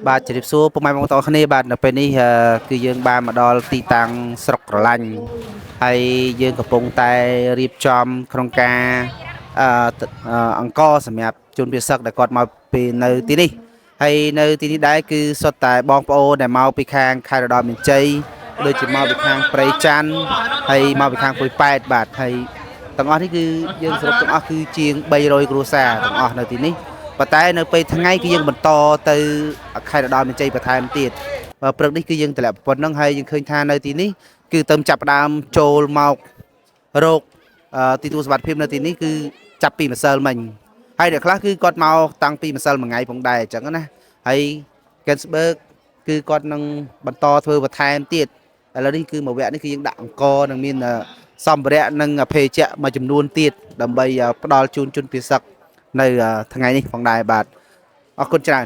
បាទជម្រាបសួរពុកម៉ែបងប្អូនគ្នាបាទនៅពេលនេះគឺយើងបានមកដល់ទីតាំងស្រុកក្រឡាញ់ហើយយើងកំពុងតែរៀបចំក្នុងការអង្គសម្រាប់ជនពិសឹកដែលគាត់មកពីនៅទីនេះហើយនៅទីនេះដែរគឺសុទ្ធតែបងប្អូនដែលមកពីខាងខេត្តរតនមានជ័យដូចជាមកពីខាងព្រៃច័ន្ទហើយមកពីខាងពុយប៉ែតបាទហើយទាំងអស់នេះគឺយើងសរុបទាំងអស់គឺជាង300គ្រួសារទាំងអស់នៅទីនេះប៉ុន្តែនៅពេលថ្ងៃគឺយើងបន្តទៅខេត្តរតនមានជ័យបន្ថែមទៀតព្រឹកនេះគឺយើងតម្លាក់ប៉ុណ្្នឹងហើយយើងឃើញថានៅទីនេះគឺទៅចាប់ផ្ដើមចូលមករោគទីទួលសុវត្ថិភាពនៅទីនេះគឺចាប់ពីម្សិលមិញហើយអ្នកខ្លះគឺគាត់មកតាំងពីម្សិលមួយថ្ងៃផងដែរអញ្ចឹងណាហើយកេនស្បឺកគឺគាត់នឹងបន្តធ្វើបន្ថែមទៀតឥឡូវនេះគឺមួយវគ្គនេះគឺយើងដាក់អង្គនិងមានសម្ភារៈនិងភេសជ្ជៈមួយចំនួនទៀតដើម្បីផ្ដល់ជូនជនពិសឹកនៅថ្ងៃនេះផងដែរបាទអរគុណច្រើន